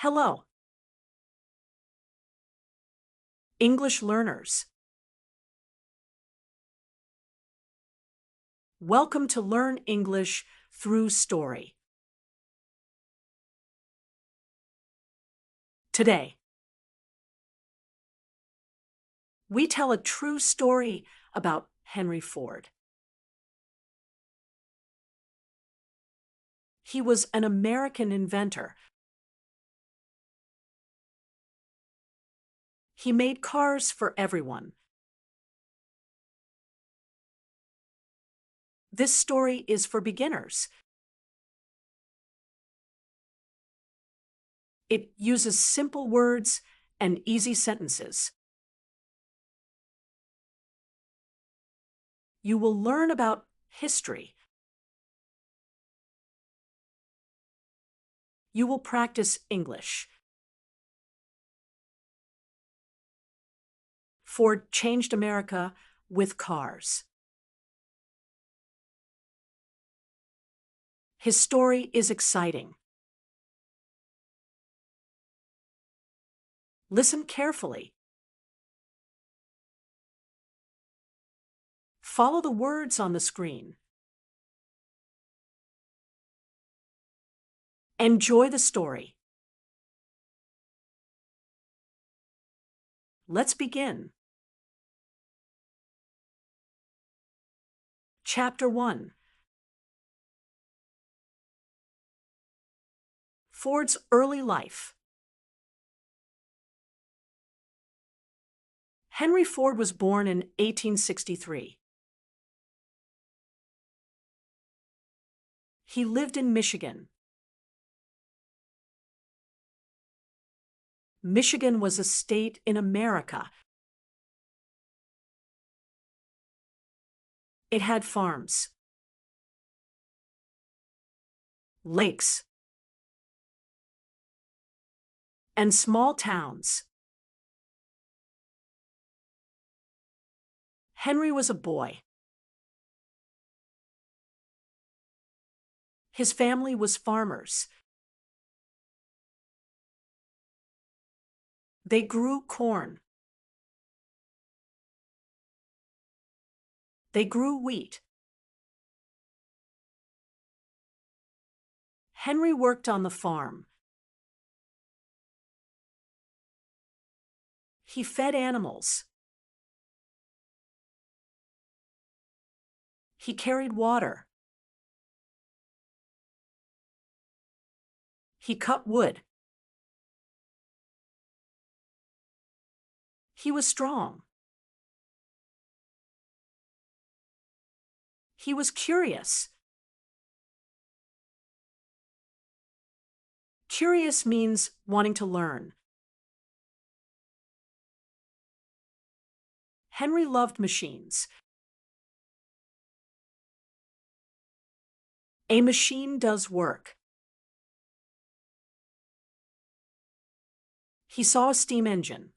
Hello, English learners. Welcome to Learn English Through Story. Today, we tell a true story about Henry Ford. He was an American inventor. He made cars for everyone. This story is for beginners. It uses simple words and easy sentences. You will learn about history. You will practice English. Ford changed America with cars. His story is exciting. Listen carefully. Follow the words on the screen. Enjoy the story. Let's begin. Chapter 1. Ford's early life. Henry Ford was born in 1863. He lived in Michigan. Michigan was a state in America. It had farms, lakes, and small towns. Henry was a boy. His family was farmers. They grew corn. They grew wheat. Henry worked on the farm. He fed animals. He carried water. He cut wood. He was strong. He was curious. Curious means wanting to learn. Henry loved machines. A machine does work. He saw a steam engine.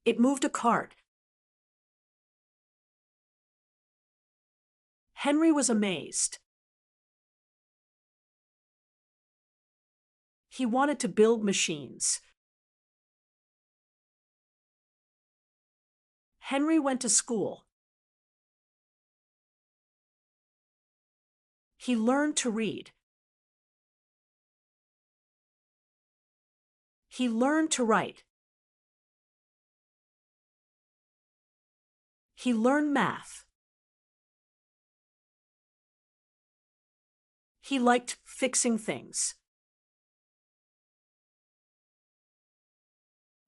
It moved a cart. Henry was amazed. He wanted to build machines. Henry went to school. He learned to read. He learned to write. He learned math. He liked fixing things.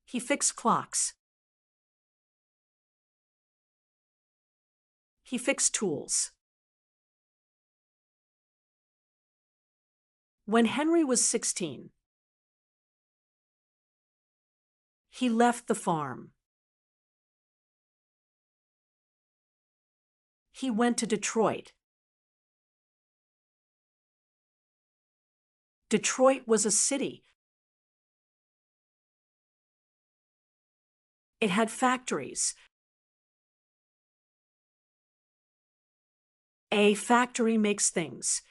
He fixed clocks. He fixed tools. When Henry was 16, he left the farm. He went to Detroit. Detroit was a city. It had factories. A factory makes things.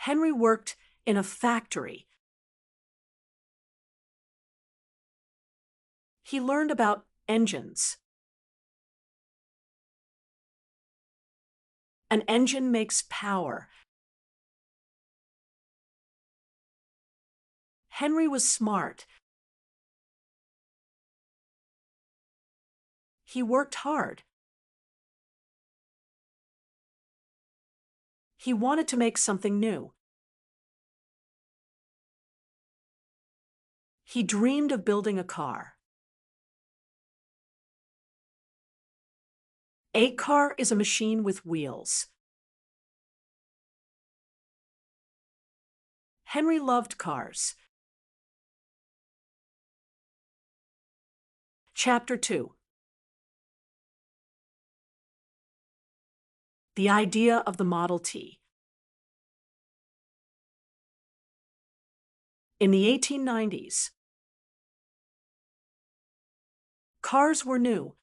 Henry worked in a factory. He learned about engines. An engine makes power. Henry was smart. He worked hard. He wanted to make something new. He dreamed of building a car. A car is a machine with wheels. Henry loved cars. Chapter 2. The idea of the Model T. In the 1890s, cars were new.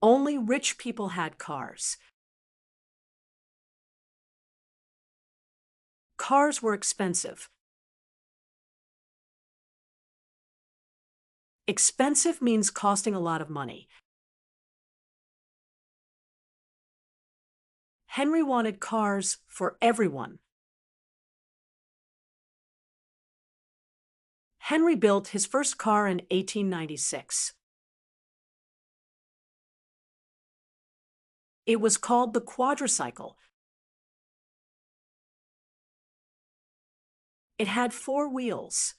Only rich people had cars. Cars were expensive. Expensive means costing a lot of money. Henry wanted cars for everyone. Henry built his first car in 1896. It was called the quadricycle. It had 4 wheels.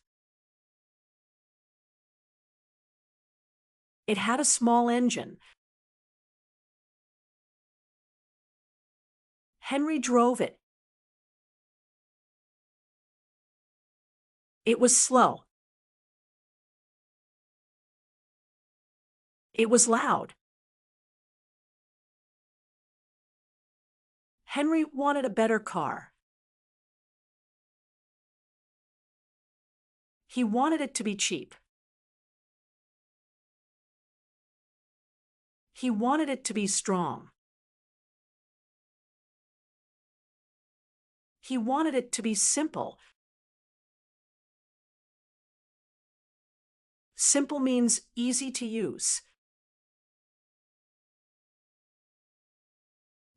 It had a small engine. Henry drove it. It was slow. It was loud. Henry wanted a better car. He wanted it to be cheap. He wanted it to be strong. He wanted it to be simple. Simple means easy to use.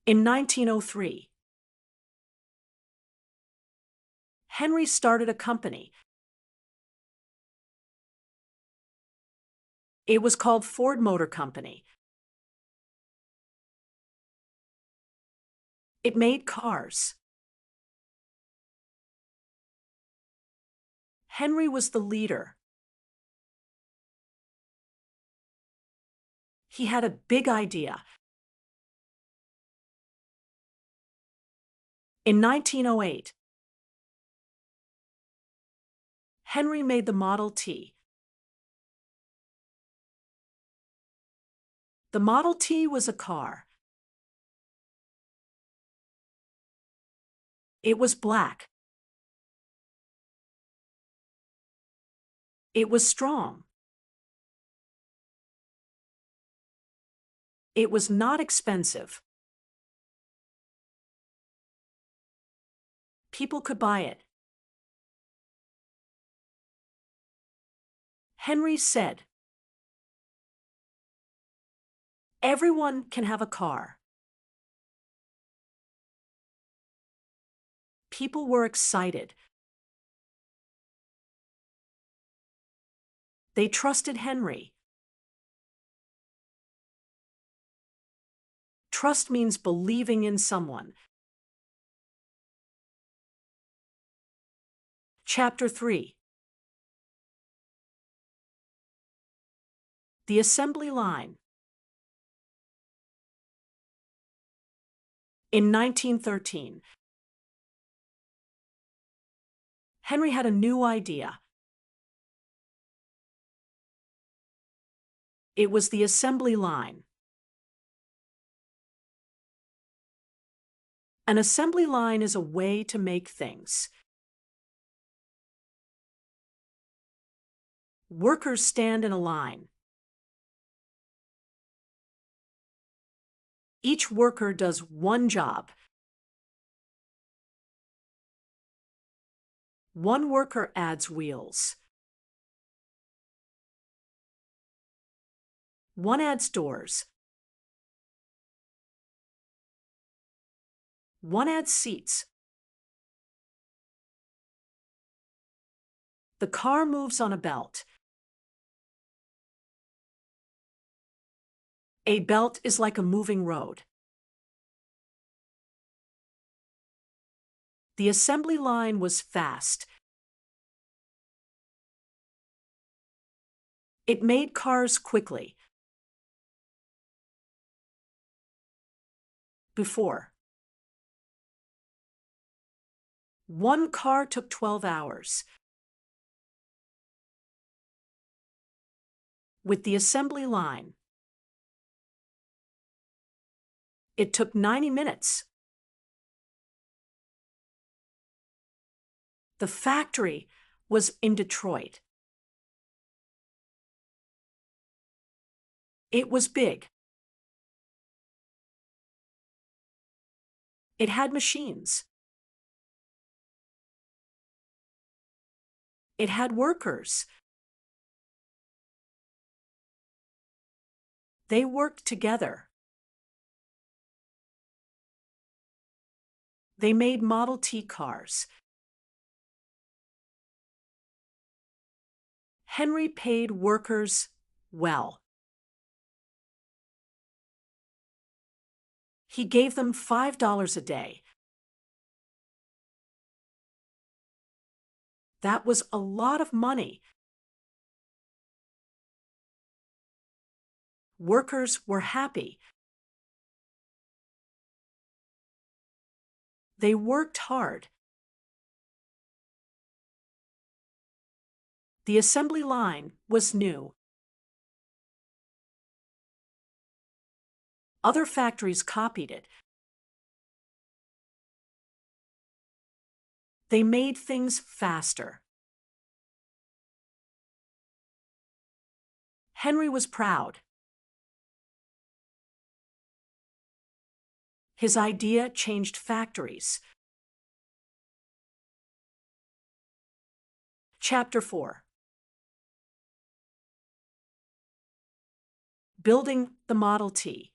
In 1903, Henry started a company. It was called Ford Motor Company. It made cars. Henry was the leader. He had a big idea. In 1908, Henry made the Model T. The Model T was a car. It was black. It was strong. It was not expensive. People could buy it. Henry said, "Everyone can have a car." People were excited. They trusted Henry. Trust means believing in someone. Chapter 3. The assembly line. In 1913, Henry had a new idea. It was the assembly line. An assembly line is a way to make things. Workers stand in a line. Each worker does one job. One worker adds wheels. One adds doors. One adds seats. The car moves on a belt. A belt is like a moving road. The assembly line was fast. It made cars quickly. Before. One car took 12 hours. With the assembly line, it took 90 minutes. The factory was in Detroit. It was big. It had machines. It had workers. They worked together. They made Model T cars. Henry paid workers well. He gave them $5 a day. That was a lot of money. Workers were happy. They worked hard. The assembly line was new. Other factories copied it. They made things faster. Henry was proud. His idea changed factories. Chapter 4. Building the Model T.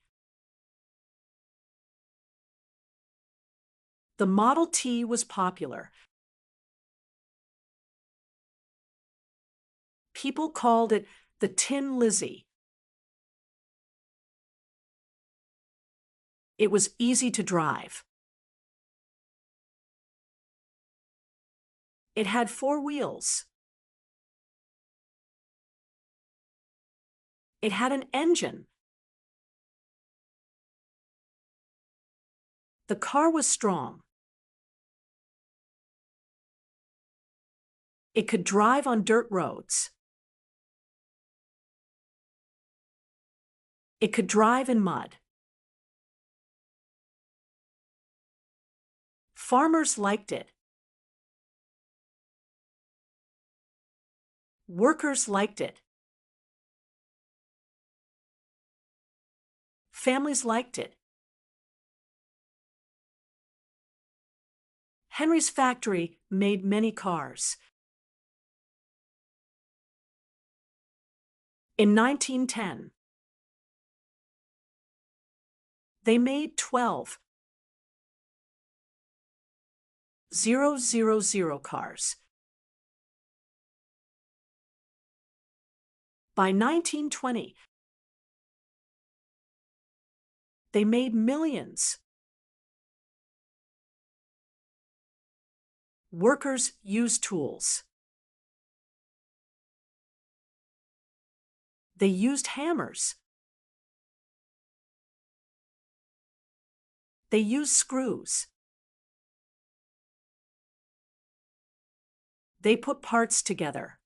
The Model T was popular. People called it the Tin Lizzie. It was easy to drive. It had 4 wheels. It had an engine. The car was strong. It could drive on dirt roads. It could drive in mud. Farmers liked it. Workers liked it. Families liked it. Henry's factory made many cars. In 1910, they made 12 000 cars. By 1920, they made millions. Workers used tools. They used hammers. They used screws. They put parts together.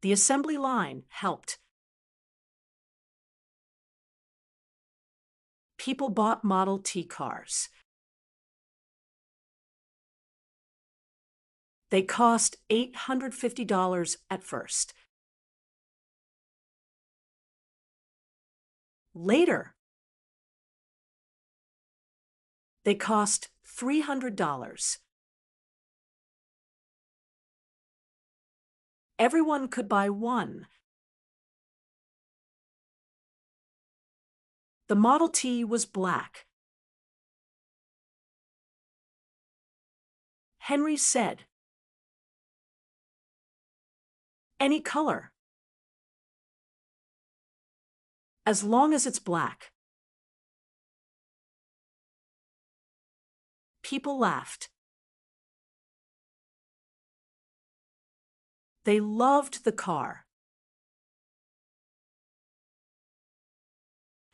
The assembly line helped. People bought Model T cars. They cost $850 at first. Later, they cost $300. Everyone could buy one. The Model T was black. Henry said, "Any color, as long as it's black." People laughed. They loved the car.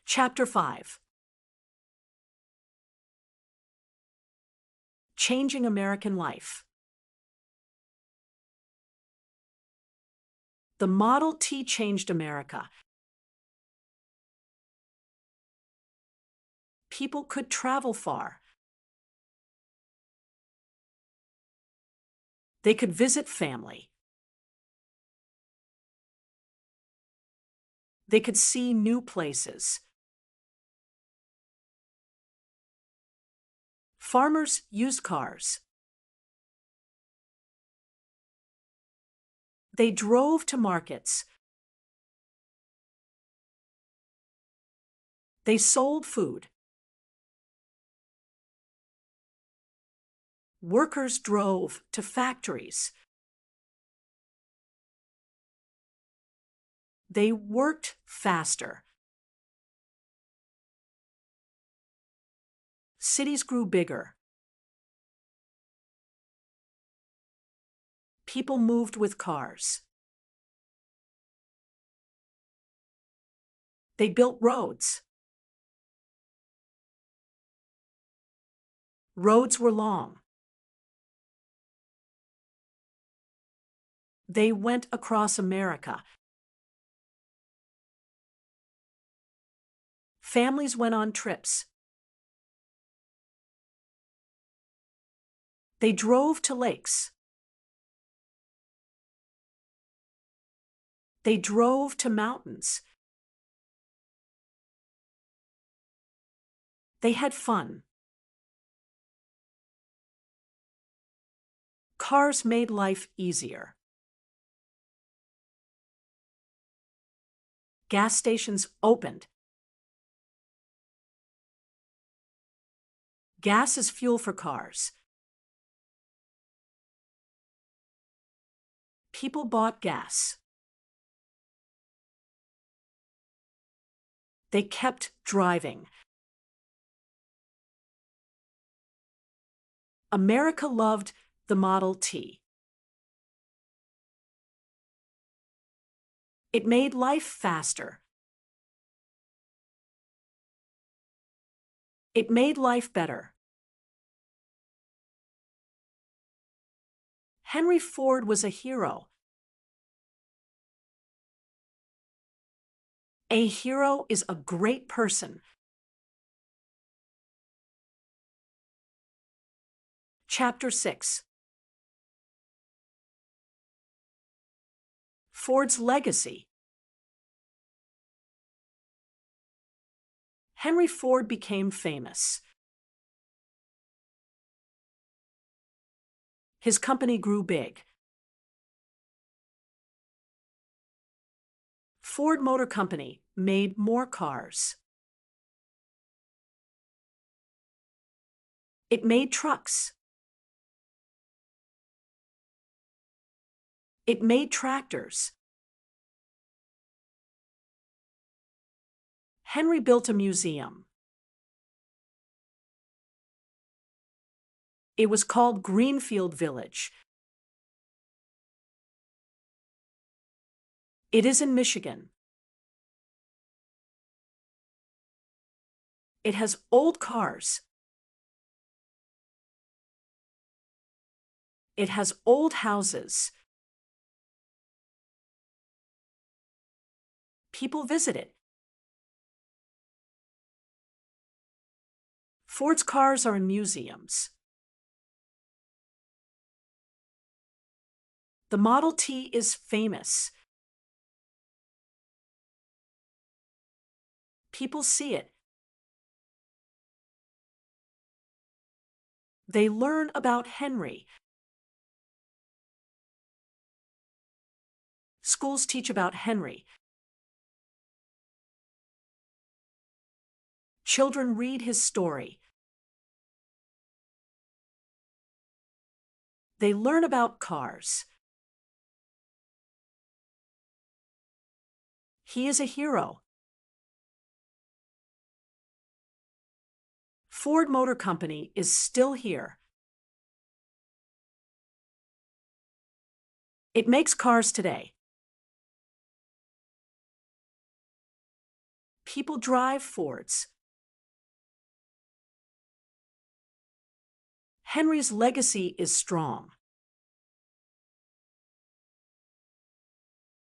Chapter 5. Changing American Life. The Model T changed America. People could travel far. They could visit family. They could see new places. Farmers used cars. They drove to markets. They sold food. Workers drove to factories. They worked faster. Cities grew bigger. People moved with cars. They built roads. Roads were long. They went across America. Families went on trips. They drove to lakes. They drove to mountains. They had fun. Cars made life easier. Gas stations opened. Gas is fuel for cars. People bought gas. They kept driving. America loved the Model T. It made life faster. It made life better. Henry Ford was a hero. A hero is a great person. Chapter 6. Ford's legacy. Henry Ford became famous. His company grew big. Ford Motor Company made more cars. It made trucks. It made tractors. Henry built a museum. It was called Greenfield Village. It is in Michigan. It has old cars. It has old houses. People visit it. Ford's cars are in museums. The Model T is famous. People see it. They learn about Henry. Schools teach about Henry. Children read his story. They learn about cars. He is a hero. Ford Motor Company is still here. It makes cars today. People drive Fords. Henry's legacy is strong.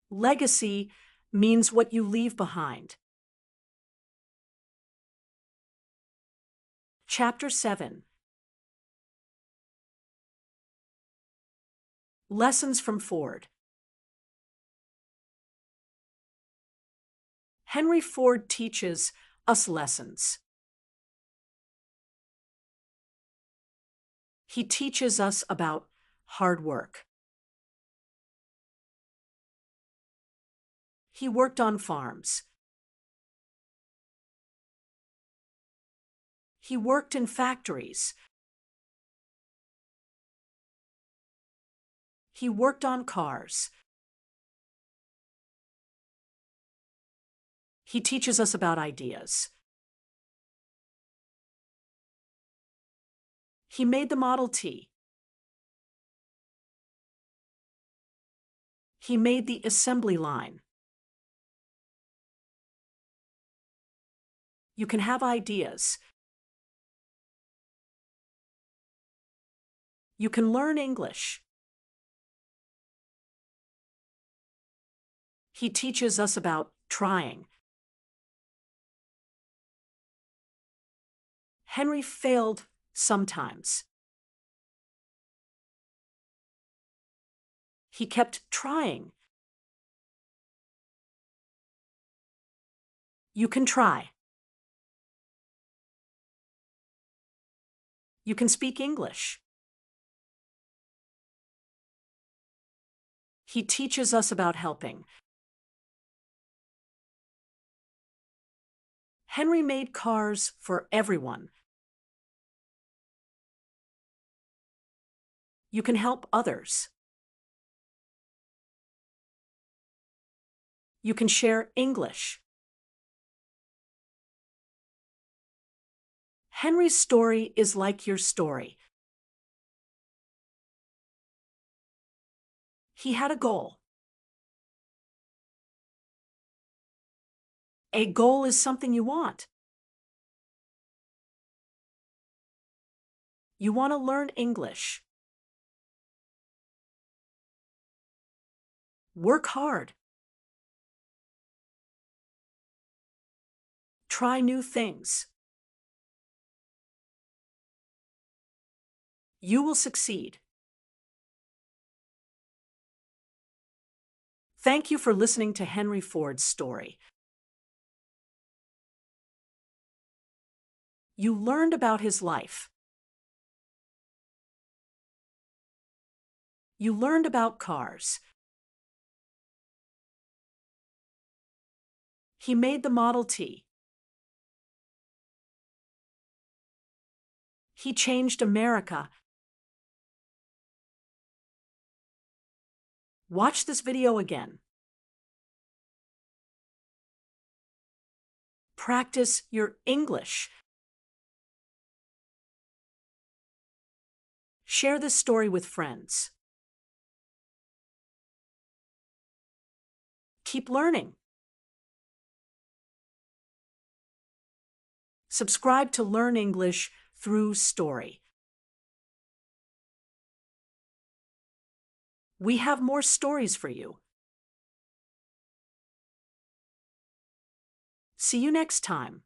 Legacy means what you leave behind. Chapter 7. Lessons from Ford. Henry Ford teaches us lessons. He teaches us about hard work. He worked on farms. He worked in factories. He worked on cars. He teaches us about ideas. He made the Model T. He made the assembly line. You can have ideas. You can learn English. He teaches us about trying. Henry failed sometimes. He kept trying. You can try. You can speak English. He teaches us about helping. Henry made cars for everyone. You can help others. You can share English. Henry's story is like your story. He had a goal. A goal is something you want. You want to learn English. Work hard. Try new things. You will succeed. Thank you for listening to Henry Ford's story. You learned about his life. You learned about cars. He made the Model T. He changed America. Watch this video again. Practice your English. Share this story with friends. Keep learning. Subscribe to Learn English through Story. We have more stories for you. See you next time.